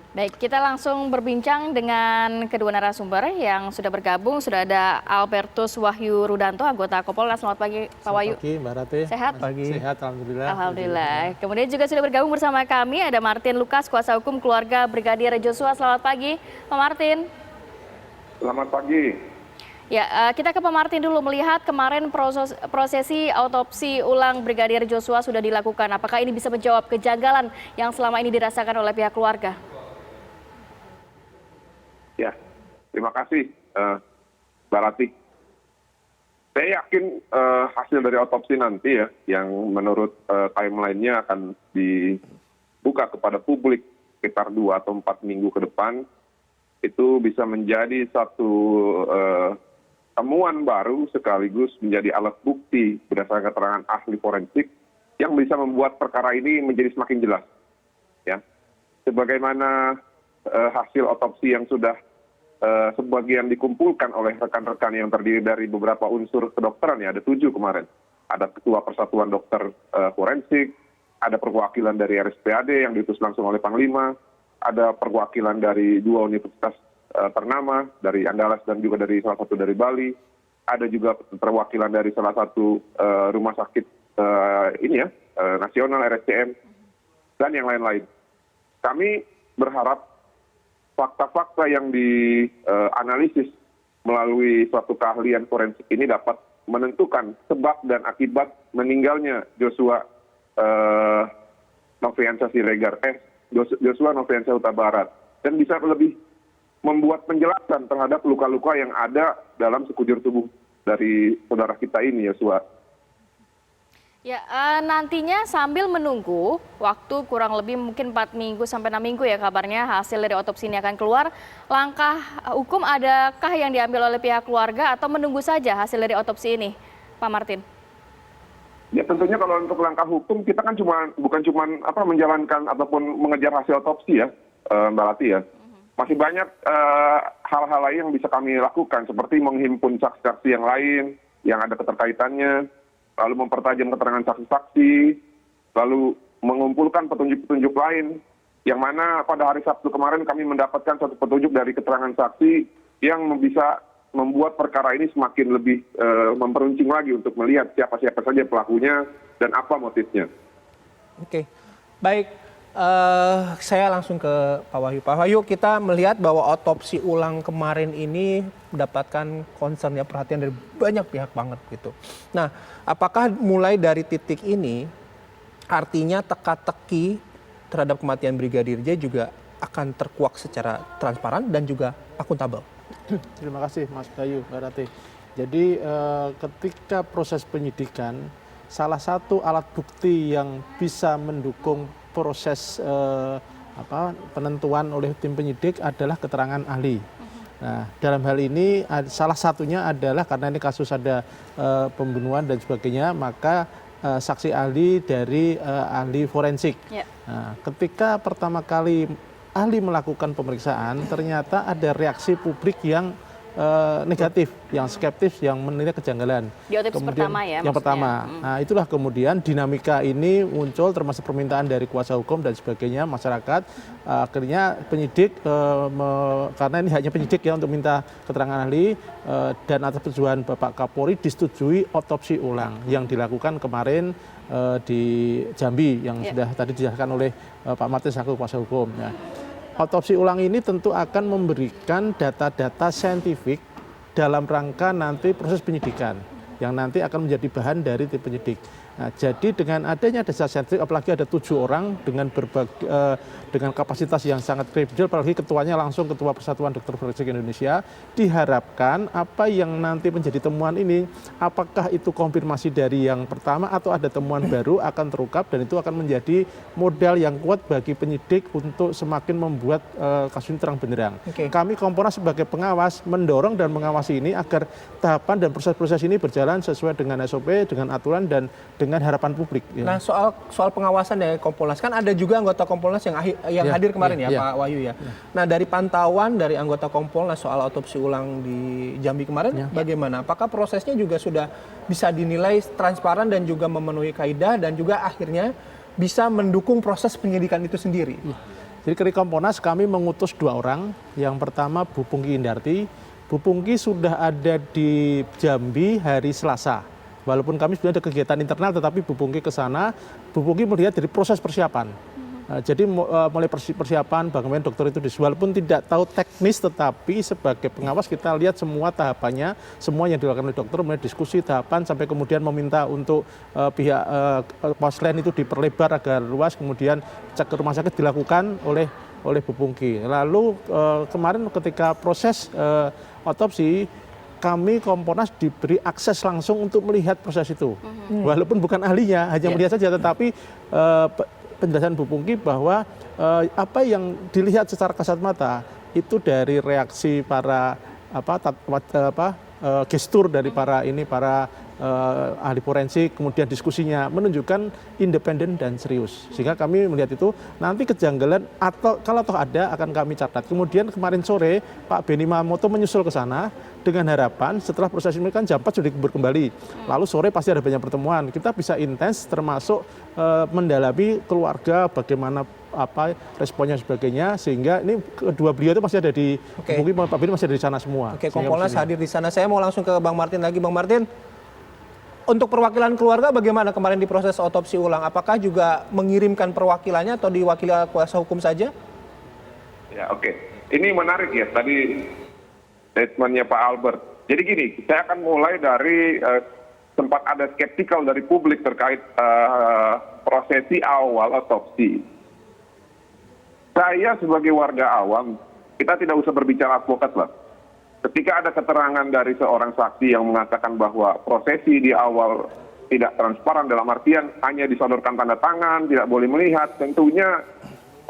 Baik, kita langsung berbincang dengan kedua narasumber yang sudah bergabung. Sudah ada Albertus Wahyu Rudanto, anggota Kompolnas. Selamat pagi, Pak Wahyu. Selamat pagi, Mbak Rati. Sehat? Pagi. Sehat, alhamdulillah. Alhamdulillah. Kemudian juga sudah bergabung bersama kami ada Martin Lukas, kuasa hukum keluarga Brigadir Joshua. Selamat pagi, Pak Martin. Selamat pagi. Ya, kita ke Pak Martin dulu. Melihat kemarin prosesi autopsi ulang Brigadir Joshua sudah dilakukan. Apakah ini bisa menjawab kejanggalan yang selama ini dirasakan oleh pihak keluarga? Ya, terima kasih, Mbak Rati. Saya yakin hasil dari otopsi nanti ya, yang menurut timeline-nya akan dibuka kepada publik sekitar 2 atau 4 minggu ke depan, itu bisa menjadi satu temuan baru sekaligus menjadi alat bukti berdasarkan keterangan ahli forensik yang bisa membuat perkara ini menjadi semakin jelas. Ya, sebagaimana hasil otopsi yang sudah sebagian dikumpulkan oleh rekan-rekan yang terdiri dari beberapa unsur kedokteran, ya ada 7 kemarin. Ada Ketua Persatuan Dokter Forensik, ada perwakilan dari RSPAD yang diutus langsung oleh Panglima, ada perwakilan dari 2 universitas ternama, dari Andalas dan juga dari salah satu dari Bali, ada juga perwakilan dari salah satu rumah sakit nasional RSCM, dan yang lain-lain. Kami berharap fakta-fakta yang dianalisis melalui suatu keahlian forensik ini dapat menentukan sebab dan akibat meninggalnya Joshua Nofriansyah Siregar, Joshua Nofriansyah Huta Barat, dan bisa lebih membuat penjelasan terhadap luka-luka yang ada dalam sekujur tubuh dari saudara kita ini, Joshua. Ya, nantinya sambil menunggu waktu kurang lebih mungkin 4 minggu sampai 6 minggu ya kabarnya hasil dari otopsi ini akan keluar. Langkah hukum adakah yang diambil oleh pihak keluarga atau menunggu saja hasil dari otopsi ini, Pak Martin? Ya tentunya kalau untuk langkah hukum kita kan bukan cuma menjalankan ataupun mengejar hasil otopsi ya, Mbak Lati ya. Masih banyak hal-hal lain yang bisa kami lakukan seperti menghimpun saksi-saksi yang lain yang ada keterkaitannya, lalu mempertajam keterangan saksi-saksi, lalu mengumpulkan petunjuk-petunjuk lain, yang mana pada hari Sabtu kemarin kami mendapatkan satu petunjuk dari keterangan saksi yang bisa membuat perkara ini semakin lebih memperuncing lagi untuk melihat siapa-siapa saja pelakunya dan apa motifnya. Oke, baik. Saya langsung ke Pak Wahyu. Pak Wahyu, kita melihat bahwa otopsi ulang kemarin ini mendapatkan concern ya, perhatian dari banyak pihak banget gitu. Nah, apakah mulai dari titik ini artinya teka-teki terhadap kematian Brigadir J juga akan terkuak secara transparan dan juga akuntabel? Terima kasih Mas Bayu, Mbak Rati. Jadi ketika proses penyidikan, salah satu alat bukti yang bisa mendukung proses penentuan oleh tim penyidik adalah keterangan ahli. Nah, dalam hal ini salah satunya adalah karena ini kasus ada pembunuhan dan sebagainya, maka saksi ahli dari ahli forensik. Yeah. Nah, ketika pertama kali ahli melakukan pemeriksaan, ternyata ada reaksi publik yang negatif, yang skeptis, yang menilai kejanggalan. Di otopsi pertama ya? Yang pertama. Nah, itulah kemudian dinamika ini muncul termasuk permintaan dari kuasa hukum dan sebagainya, masyarakat. Akhirnya penyidik, karena ini hanya penyidik ya untuk minta keterangan ahli, dan atas persetujuan Bapak Kapolri disetujui otopsi ulang yang dilakukan kemarin di Jambi yang sudah tadi dijelaskan oleh Pak Martin selaku kuasa hukum. Nah, otopsi ulang ini tentu akan memberikan data-data saintifik dalam rangka nanti proses penyidikan yang nanti akan menjadi bahan dari tim penyidik. Nah, jadi dengan adanya data saintifik, apalagi ada 7 orang dengan dengan kapasitas yang sangat kredibel, apalagi ketuanya langsung Ketua Persatuan Dokter Forensik Indonesia, diharapkan apa yang nanti menjadi temuan ini, apakah itu konfirmasi dari yang pertama atau ada temuan baru akan terungkap, dan itu akan menjadi modal yang kuat bagi penyidik untuk semakin membuat kasus ini terang benderang. Kami Kompolnas sebagai pengawas mendorong dan mengawasi ini agar tahapan dan proses-proses ini berjalan sesuai dengan SOP, dengan aturan, dan dengan harapan publik. Ya. Nah, soal pengawasan dari Kompolnas, kan ada juga anggota Kompolnas yang hadir kemarin Pak Wahyu ya. Nah, dari pantauan dari anggota Kompolnas soal otopsi ulang di Jambi kemarin, bagaimana? Apakah prosesnya juga sudah bisa dinilai transparan dan juga memenuhi kaidah dan juga akhirnya bisa mendukung proses penyidikan itu sendiri? Jadi dari Kompolnas kami mengutus 2 orang. Yang pertama Bu Pungki Indarti. Bu Pungki sudah ada di Jambi hari Selasa. Walaupun kami sudah ada kegiatan internal, tetapi Bu Pungki ke sana. Bu Pungki melihat dari proses persiapan. Jadi mulai persiapan bagaimana dokter itu walaupun tidak tahu teknis, tetapi sebagai pengawas kita lihat semua tahapannya, semua yang dilakukan oleh dokter, mulai diskusi tahapan sampai kemudian meminta untuk pihak poslen itu diperlebar agar luas, kemudian cek ke rumah sakit dilakukan oleh Bu Pungki. Lalu kemarin ketika proses otopsi, kami Kompolnas diberi akses langsung untuk melihat proses itu. Walaupun bukan ahlinya, hanya melihat saja, tetapi penjelasan Bu Pungki bahwa apa yang dilihat secara kasat mata itu dari reaksi para gestur dari para ahli forensik, kemudian diskusinya menunjukkan independen dan serius. Sehingga kami melihat itu nanti kejanggalan atau kalau toh ada akan kami catat. Kemudian kemarin sore Pak Beni Mamoto menyusul ke sana dengan harapan setelah proses ini kan jam 4 sudah libur kembali. Lalu sore pasti ada banyak pertemuan. Kita bisa intens termasuk mendalami keluarga bagaimana responnya sebagainya, sehingga ini kedua beliau itu masih ada di mungkin Pak Beni masih ada di sana semua. Oke, Kompolnas hadir di sana. Saya mau langsung ke Bang Martin lagi. Bang Martin, untuk perwakilan keluarga bagaimana kemarin di proses otopsi ulang? Apakah juga mengirimkan perwakilannya atau diwakili kuasa hukum saja? Ya, oke. Ini menarik ya tadi statementnya Pak Albert. Jadi gini, saya akan mulai dari sempat ada skeptikal dari publik terkait prosesi awal otopsi. Saya sebagai warga awam, kita tidak usah berbicara advokat lah. Ketika ada keterangan dari seorang saksi yang mengatakan bahwa prosesi di awal tidak transparan dalam artian hanya disodorkan tanda tangan, tidak boleh melihat, tentunya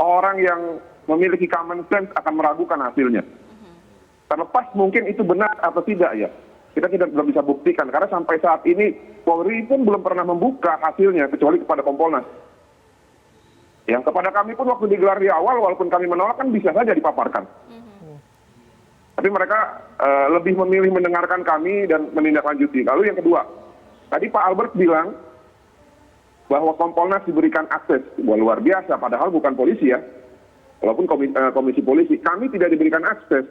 orang yang memiliki common sense akan meragukan hasilnya. Terlepas mungkin itu benar atau tidak ya, kita belum bisa buktikan karena sampai saat ini Polri pun belum pernah membuka hasilnya kecuali kepada Kompolnas. Yang kepada kami pun waktu digelar di awal walaupun kami menolak kan bisa saja dipaparkan. Tapi mereka lebih memilih mendengarkan kami dan menindaklanjuti. Lalu yang kedua, tadi Pak Albert bilang bahwa Kompolnas diberikan akses. Wah, luar biasa, padahal bukan polisi ya. Walaupun komisi polisi, kami tidak diberikan akses.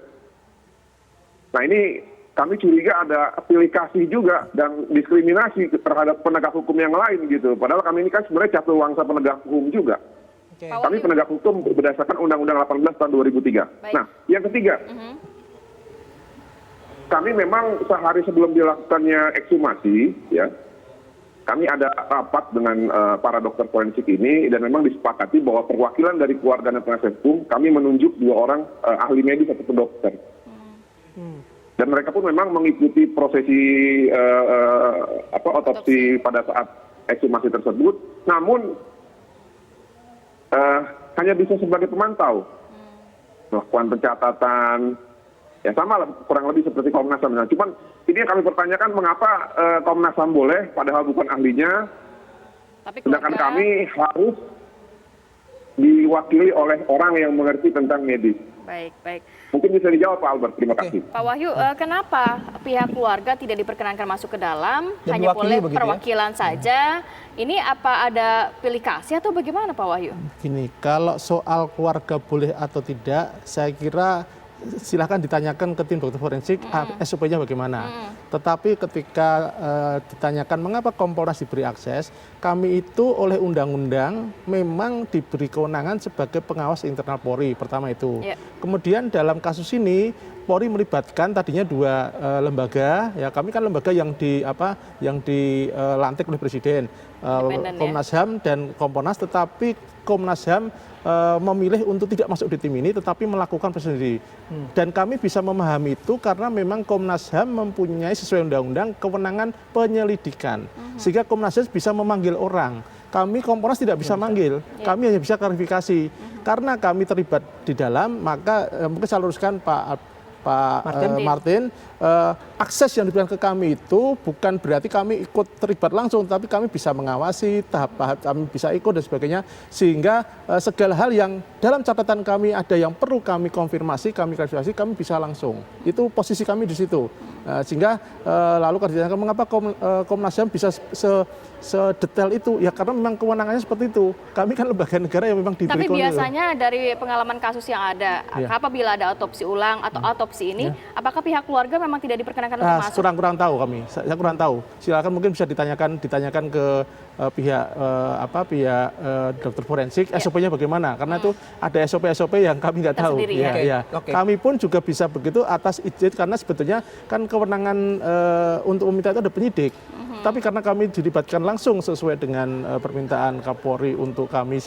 Nah ini kami curiga ada pilih kasih juga dan diskriminasi terhadap penegak hukum yang lain gitu. Padahal kami ini kan sebenarnya caturwangsa penegak hukum juga. Kami penegak hukum berdasarkan Undang-Undang 18 tahun 2003. Baik. Nah, yang ketiga, kami memang sehari sebelum dilakukannya ekshumasi, ya, kami ada rapat dengan para dokter forensik ini dan memang disepakati bahwa perwakilan dari keluarga dan penasihat hukum kami menunjuk 2 orang ahli medis atau dokter. Dan mereka pun memang mengikuti prosesi otopsi pada saat ekshumasi tersebut, namun hanya bisa sebagai pemantau, melakukan pencatatan, ya sama lah kurang lebih seperti Komnas HAM. Cuman ini yang kami pertanyakan mengapa Komnas HAM boleh padahal bukan ahlinya, sedangkan kami harus diwakili oleh orang yang mengerti tentang medis. Baik, baik. Mungkin bisa dijawab Pak Albert, terima kasih. Pak Wahyu, kenapa pihak keluarga tidak diperkenankan masuk ke dalam, dan hanya boleh ya? perwakilan saja? Ini apa ada pilih kasih atau bagaimana Pak Wahyu? Gini, kalau soal keluarga boleh atau tidak, saya kira silahkan ditanyakan ke tim dokter forensik SOP-nya bagaimana. Tetapi ketika ditanyakan mengapa Kompolnas diberi akses, kami itu oleh undang-undang memang diberi kewenangan sebagai pengawas internal Polri, pertama itu. Kemudian dalam kasus ini Polri melibatkan tadinya 2 lembaga, ya kami kan lembaga yang dilantik oleh Presiden, Komnas HAM dan Kompolnas, tetapi Komnas HAM memilih untuk tidak masuk di tim ini tetapi melakukan sendiri. Dan kami bisa memahami itu karena memang Komnas HAM mempunyai sesuai undang-undang kewenangan penyelidikan. Sehingga Komnas HAM bisa memanggil orang. Kami Kompolnas tidak bisa manggil, kami hanya bisa klarifikasi. Karena kami terlibat di dalam, maka mungkin saya luruskan Pak Martin, akses yang diberikan ke kami itu bukan berarti kami ikut terlibat langsung, tapi kami bisa mengawasi, tahap kami bisa ikut dan sebagainya, sehingga segala hal yang dalam catatan kami ada yang perlu kami konfirmasi, kami klarifikasi, kami bisa langsung. Itu posisi kami di situ. Sehingga lalu kalau ditanyakan mengapa Komnas HAM bisa sedetail itu? Ya karena memang kewenangannya seperti itu. Kami kan lembaga negara yang memang diberi Tapi biasanya dari pengalaman kasus yang ada, Iya. apabila ada otopsi ulang atau otopsi ini, apakah pihak keluarga memang tidak diperkenankan untuk masuk? kurang tahu kami. Saya kurang tahu. Silakan mungkin bisa ditanyakan ke pihak dokter forensik SOP-nya bagaimana? Karena itu ada SOP yang kami nggak tahu. Tersendiri, Ya, ya? ya. Oke. Kami pun juga bisa begitu atas izin karena sebetulnya kan kewenangan untuk meminta itu ada penyidik. Tapi karena kami dilibatkan langsung sesuai dengan permintaan Kapolri untuk kami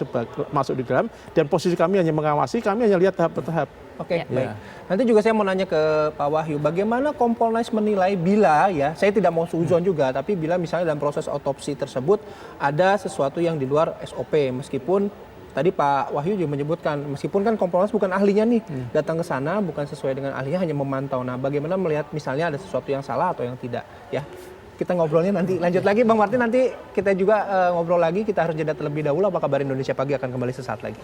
masuk di dalam dan posisi kami hanya mengawasi, kami hanya lihat tahap per tahap. Oke, Ya. baik. Nanti juga saya mau nanya ke Pak Wahyu, bagaimana Kompolnas menilai bila ya, saya tidak mau suzon juga, tapi bila misalnya dalam proses otopsi tersebut ada sesuatu yang di luar SOP, meskipun tadi Pak Wahyu juga menyebutkan, meskipun kan Kompolnas bukan ahlinya nih, datang ke sana bukan sesuai dengan ahlinya, hanya memantau. Nah, bagaimana melihat misalnya ada sesuatu yang salah atau yang tidak, ya? Kita ngobrolnya nanti lanjut lagi, Bang Martin, nanti kita juga ngobrol lagi, kita harus jeda terlebih dahulu. Apa kabar Indonesia Pagi akan kembali sesaat lagi.